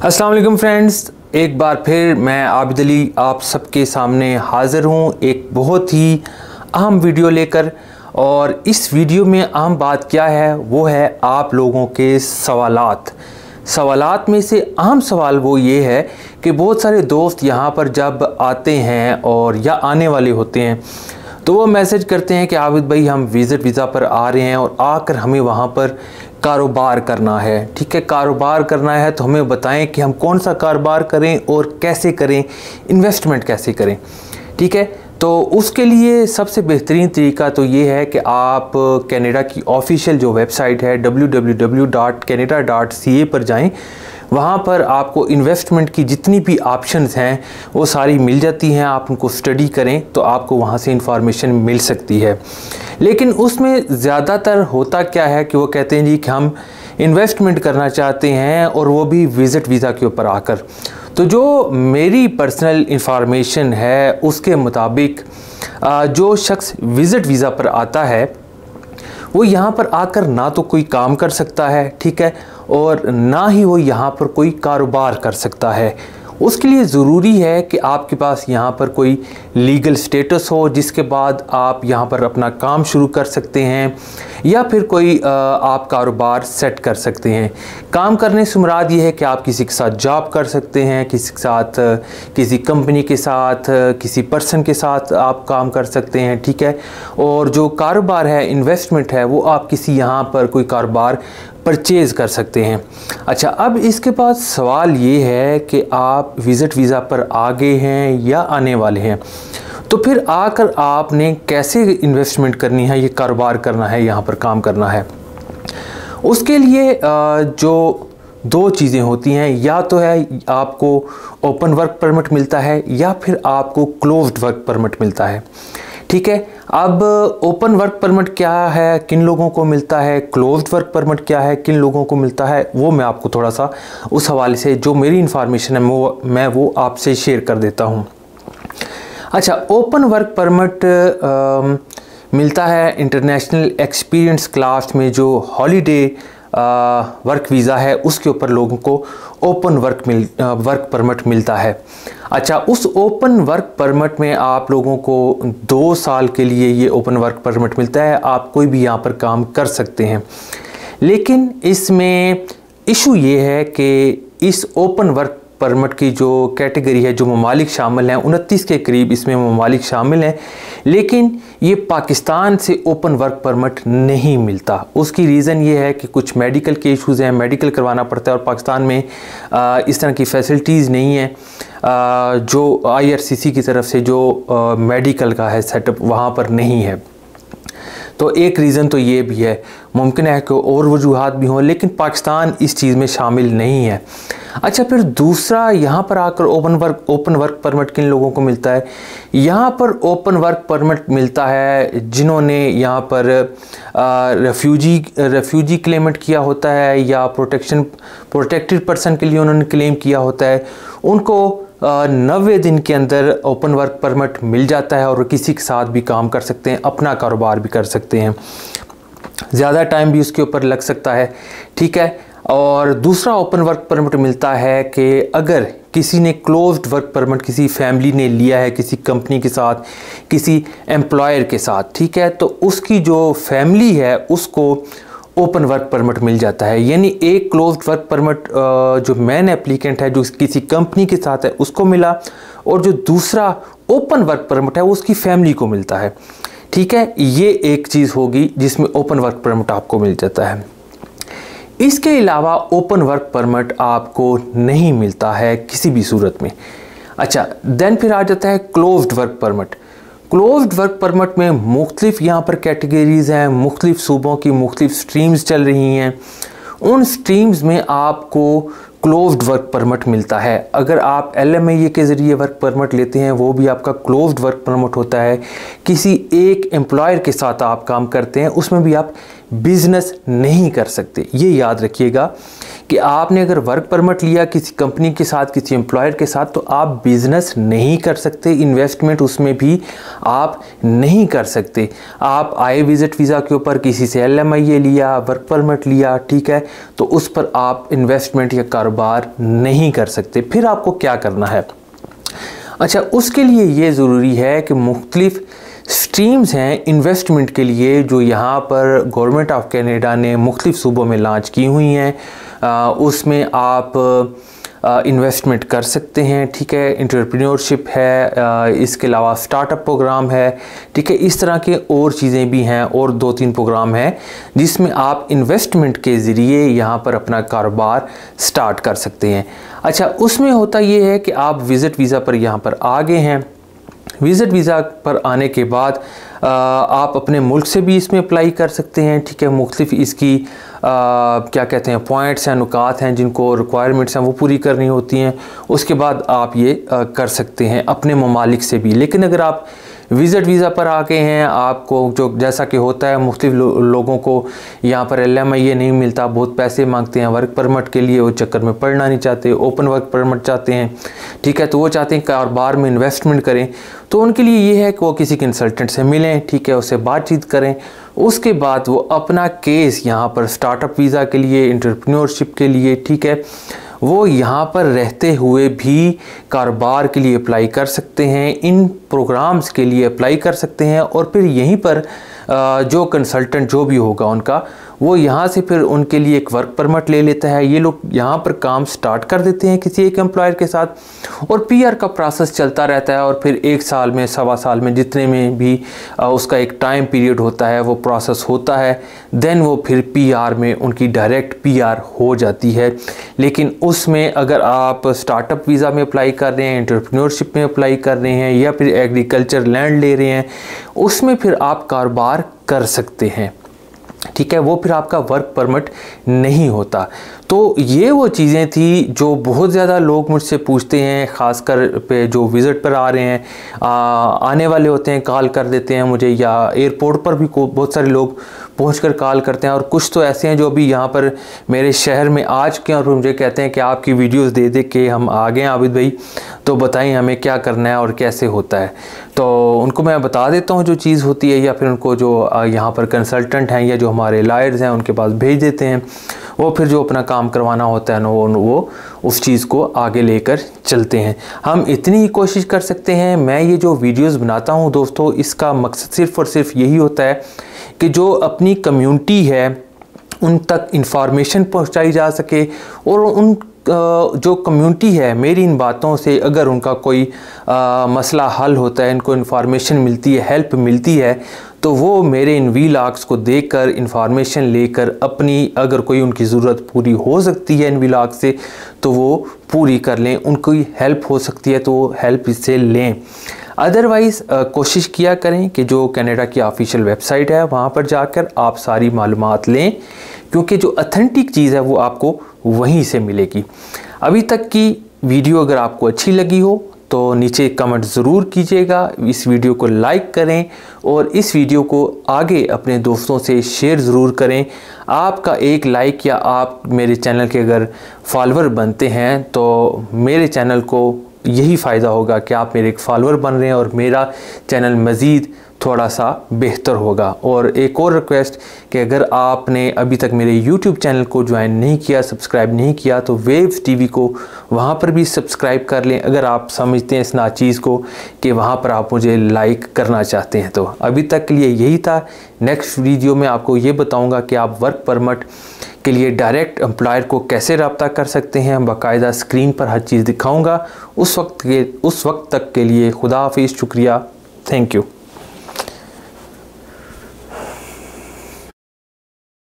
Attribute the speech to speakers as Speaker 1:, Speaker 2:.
Speaker 1: अस्सलाम वालेकुम फ्रेंड्स, एक बार फिर मैं आबिद अली आप सबके सामने हाज़िर हूँ एक बहुत ही अहम वीडियो लेकर। और इस वीडियो में अहम बात क्या है वो है आप लोगों के सवालात में से अहम सवाल वो ये है कि बहुत सारे दोस्त यहाँ पर जब आते हैं और या आने वाले होते हैं तो वो मैसेज करते हैं कि आबिद भाई हम विज़िट वीज़ा पर आ रहे हैं और आकर हमें वहाँ पर कारोबार करना है। ठीक है, कारोबार करना है तो हमें बताएं कि हम कौन सा कारोबार करें और कैसे करें, इन्वेस्टमेंट कैसे करें। ठीक है, तो उसके लिए सबसे बेहतरीन तरीका तो ये है कि आप कनाडा की ऑफिशियल जो वेबसाइट है www.canada.ca पर जाएं। वहाँ पर आपको इन्वेस्टमेंट की जितनी भी ऑप्शंस हैं वो सारी मिल जाती हैं। आप उनको स्टडी करें तो आपको वहाँ से इंफॉर्मेशन मिल सकती है। लेकिन उसमें ज़्यादातर होता क्या है कि वो कहते हैं जी कि हम इन्वेस्टमेंट करना चाहते हैं और वो भी विज़िट वीज़ा के ऊपर आकर। तो जो मेरी पर्सनल इंफॉर्मेशन है उसके मुताबिक जो शख्स विज़िट वीज़ा पर आता है वो यहाँ पर आकर ना तो कोई काम कर सकता है, ठीक है, और ना ही वो यहाँ पर कोई कारोबार कर सकता है। उसके लिए ज़रूरी है कि आपके पास यहाँ पर कोई लीगल स्टेटस हो जिसके बाद आप यहाँ पर अपना काम शुरू कर सकते हैं या फिर कोई आप कारोबार सेट कर सकते हैं। काम करने से मुराद ये है कि आप किसी के साथ जॉब कर सकते हैं, किसी के साथ, किसी कंपनी के साथ, किसी पर्सन के साथ आप काम कर सकते हैं। ठीक है, और जो कारोबार है, इन्वेस्टमेंट है, वो आप किसी यहाँ पर कोई कारोबार परचेज़ कर सकते हैं। अच्छा, अब इसके बाद सवाल ये है कि आप विज़िट वीज़ा पर आ गए हैं या आने वाले हैं, तो फिर आकर आपने कैसे इन्वेस्टमेंट करनी है, ये कारोबार करना है, यहाँ पर काम करना है। उसके लिए जो दो चीज़ें होती हैं, या तो है आपको ओपन वर्क परमिट मिलता है या फिर आपको क्लोज्ड वर्क परमिट मिलता है। ठीक है, अब ओपन वर्क परमिट क्या है, किन लोगों को मिलता है, क्लोज्ड वर्क परमिट क्या है, किन लोगों को मिलता है, वो मैं आपको थोड़ा सा उस हवाले से जो मेरी इन्फॉर्मेशन है मैं वो आपसे शेयर कर देता हूँ। अच्छा, ओपन वर्क परमिट मिलता है इंटरनेशनल एक्सपीरियंस क्लास में जो हॉलीडे वर्क वीज़ा है उसके ऊपर लोगों को ओपन वर्क परमिट मिलता है। अच्छा, उस ओपन वर्क परमिट में आप लोगों को 2 साल के लिए ये ओपन वर्क परमिट मिलता है। आप कोई भी यहाँ पर काम कर सकते हैं, लेकिन इसमें इशू ये है कि इस ओपन वर्क परमिट की जो कैटेगरी है, जो ममालिक शामिल हैं, 29 के करीब इसमें ममालिक शामिल हैं, लेकिन ये पाकिस्तान से ओपन वर्क परमिट नहीं मिलता। उसकी रीज़न ये है कि कुछ मेडिकल के इश्यूज़ हैं, मेडिकल करवाना पड़ता है और पाकिस्तान में इस तरह की फैसिलिटीज़ नहीं है। जो IRCC की तरफ से जो मेडिकल का है सेटअप वहाँ पर नहीं है। तो एक रीज़न तो ये भी है, मुमकिन है कि और वजूहात भी हों, लेकिन पाकिस्तान इस चीज़ में शामिल नहीं है। अच्छा, फिर दूसरा, यहाँ पर आकर ओपन वर्क परमिट किन लोगों को मिलता है? यहाँ पर ओपन वर्क परमिट मिलता है जिन्होंने यहाँ पर रेफ्यूजी क्लेमेंट किया होता है या प्रोटेक्टेड पर्सन के लिए उन्होंने क्लेम किया होता है। उनको 90 दिन के अंदर ओपन वर्क परमिट मिल जाता है और किसी के साथ भी काम कर सकते हैं, अपना कारोबार भी कर सकते हैं। ज़्यादा टाइम भी उसके ऊपर लग सकता है। ठीक है, और दूसरा ओपन वर्क परमिट मिलता है कि अगर किसी ने क्लोज्ड वर्क परमिट किसी फैमिली ने लिया है, किसी कंपनी के साथ, किसी एम्प्लॉयर के साथ, ठीक है, तो उसकी जो फैमिली है उसको ओपन वर्क परमिट मिल जाता है। यानी एक क्लोज्ड वर्क परमिट जो मेन एप्लीकेंट है जो किसी कंपनी के साथ है उसको मिला, और जो दूसरा ओपन वर्क परमिट है वो उसकी फैमिली को मिलता है। ठीक है, ये एक चीज़ होगी जिसमें ओपन वर्क परमिट आपको मिल जाता है। इसके अलावा ओपन वर्क परमिट आपको नहीं मिलता है किसी भी सूरत में। अच्छा, देन फिर आ जाता है closed work permit. Closed work permit में मुख्तलिफ यहाँ पर कैटेगरीज़ हैं, मुख्तलिफ सूबों की मुख्तलिफ स्ट्रीम्स चल रही हैं। उन स्ट्रीम्स में आपको क्लोज्ड वर्क परमिट मिलता है। अगर आप LMIA के ज़रिए वर्क परमिट लेते हैं वो भी आपका क्लोज्ड वर्क परमिट होता है। किसी एक एम्प्लॉयर के साथ आप काम करते हैं उसमें भी आप बिज़नेस नहीं कर सकते। ये याद रखिएगा कि आपने अगर वर्क परमिट लिया किसी कंपनी के साथ, किसी एम्प्लॉयर के साथ, तो आप बिज़नेस नहीं कर सकते, इन्वेस्टमेंट उसमें भी आप नहीं कर सकते। आप आए विजिट वीज़ा के ऊपर किसी से LMIA लिया, वर्क परमिट लिया, ठीक है, तो उस पर आप इन्वेस्टमेंट या कारोबार नहीं कर सकते। फिर आपको क्या करना है? अच्छा, उसके लिए ये ज़रूरी है कि मुख्तलिफ़ स्ट्रीम्स हैं इन्वेस्टमेंट के लिए जो यहाँ पर गवर्नमेंट ऑफ कनाडा ने मुख्तलिफ़ सूबों में लॉन्च की हुई हैं। उसमें आप इन्वेस्टमेंट कर सकते हैं, ठीक है। एंटरप्रेन्योरशिप है, इसके अलावा स्टार्टअप प्रोग्राम है, ठीक है। इस तरह के और चीज़ें भी हैं, और 2-3 प्रोग्राम हैं जिसमें आप इन्वेस्टमेंट के ज़रिए यहाँ पर अपना कारोबार स्टार्ट कर सकते हैं। अच्छा, उसमें होता ये है कि आप विज़िट वीज़ा पर यहाँ पर आ गए हैं। विज़िट वीज़ा पर आने के बाद आप अपने मुल्क से भी इसमें अप्लाई कर सकते हैं, ठीक है। मुख्तलिफ इसकी क्या कहते हैं पॉइंट्स हैं, नुकात हैं, जिनको रिक्वायरमेंट्स हैं वो पूरी करनी होती हैं। उसके बाद आप ये कर सकते हैं अपने ममालिक से भी। लेकिन अगर आप विज़िट वीज़ा पर आ गए हैं, आपको जो जैसा कि होता है मुख्तलिफ लोगों को यहाँ पर LMIA नहीं मिलता, बहुत पैसे मांगते हैं वर्क परमिट के लिए, वो चक्कर में पड़ना नहीं चाहते, ओपन वर्क परमिट चाहते हैं, ठीक है। तो वो चाहते हैं कारोबार में इन्वेस्टमेंट करें, तो उनके लिए ये है कि वो किसी कंसल्टेंट से मिलें, ठीक है, उससे बातचीत करें। उसके बाद वो अपना केस यहाँ पर स्टार्टअप वीज़ा के लिए, एंटरप्रेन्योरशिप के लिए, ठीक है, वो यहाँ पर रहते हुए भी कारोबार के लिए अप्लाई कर सकते हैं, इन प्रोग्राम्स के लिए अप्लाई कर सकते हैं। और फिर यहीं पर जो कंसल्टेंट जो भी होगा उनका, वो यहाँ से फिर उनके लिए एक वर्क परमिट ले लेता है। ये लोग यहाँ पर काम स्टार्ट कर देते हैं किसी एक एम्प्लॉयर के साथ, और PR का प्रोसेस चलता रहता है। और फिर 1 साल में, 1.25 साल में, जितने में भी उसका एक टाइम पीरियड होता है, वो प्रोसेस होता है। देन वो फिर PR में उनकी डायरेक्ट PR हो जाती है। लेकिन उसमें अगर आप स्टार्टअप वीज़ा में अप्लाई कर रहे हैं, एंटरप्रेन्योरशिप में अप्लाई कर रहे हैं, या फिर एग्रीकल्चर लैंड ले रहे हैं, उसमें फिर आप कारोबार कर सकते हैं, ठीक है। वो फिर आपका वर्क परमिट नहीं होता। तो ये वो चीज़ें थी जो बहुत ज़्यादा लोग मुझसे पूछते हैं, ख़ासकर पे जो विज़िट पर आ रहे हैं, आने वाले होते हैं, कॉल कर देते हैं मुझे, या एयरपोर्ट पर भी बहुत सारे लोग पहुंचकर कॉल करते हैं। और कुछ तो ऐसे हैं जो भी यहाँ पर मेरे शहर में आ चुके हैं और मुझे कहते हैं कि आपकी वीडियोस दे दे के हम आ गए हैं आबिद भाई, तो बताएं हमें क्या करना है और कैसे होता है। तो उनको मैं बता देता हूँ जो चीज़ होती है, या फिर उनको जो यहाँ पर कंसल्टेंट हैं या जो हमारे लॉयर्स हैं उनके पास भेज देते हैं। वो फिर जो अपना काम करवाना होता है ना, वो उस चीज़ को आगे लेकर चलते हैं। हम इतनी ही कोशिश कर सकते हैं। मैं ये जो वीडियोस बनाता हूँ दोस्तों, इसका मकसद सिर्फ़ और सिर्फ यही होता है कि जो अपनी कम्युनिटी है उन तक इंफॉर्मेशन पहुँचाई जा सके, और उन जो कम्युनिटी है मेरी इन बातों से अगर उनका कोई मसला हल होता है, इनको इन्फॉर्मेशन मिलती है, हेल्प मिलती है, तो वो मेरे इन वीलॉग्स को देखकर इन्फॉर्मेशन लेकर अपनी अगर कोई उनकी ज़रूरत पूरी हो सकती है इन वीलॉग से, तो वो पूरी कर लें। उनको हेल्प हो सकती है तो वो हेल्प इससे लें। अदरवाइज़ कोशिश किया करें कि जो कनाडा की ऑफिशियल वेबसाइट है वहाँ पर जाकर आप सारी मालूमात लें, क्योंकि जो ऑथेंटिक चीज़ है वो आपको वहीं से मिलेगी। अभी तक की वीडियो अगर आपको अच्छी लगी हो तो नीचे कमेंट ज़रूर कीजिएगा, इस वीडियो को लाइक करें और इस वीडियो को आगे अपने दोस्तों से शेयर ज़रूर करें। आपका एक लाइक या आप मेरे चैनल के अगर फॉलोअर बनते हैं तो मेरे चैनल को यही फ़ायदा होगा कि आप मेरे एक फॉलोअर बन रहे हैं और मेरा चैनल मज़ीद थोड़ा सा बेहतर होगा। और एक और रिक्वेस्ट कि अगर आपने अभी तक मेरे YouTube चैनल को ज्वाइन नहीं किया, सब्सक्राइब नहीं किया, तो वेव्स टीवी को वहाँ पर भी सब्सक्राइब कर लें अगर आप समझते हैं इस नाचीज़ को कि वहाँ पर आप मुझे लाइक करना चाहते हैं। तो अभी तक के लिए यही था। नेक्स्ट वीडियो में आपको ये बताऊँगा कि आप वर्क परमिट के लिए डायरेक्ट एम्प्लॉयर को कैसे रब्ता कर सकते हैं। बाकायदा स्क्रीन पर हर चीज़ दिखाऊँगा। उस वक्त तक के लिए खुदा हाफिज़, शुक्रिया, थैंक यू।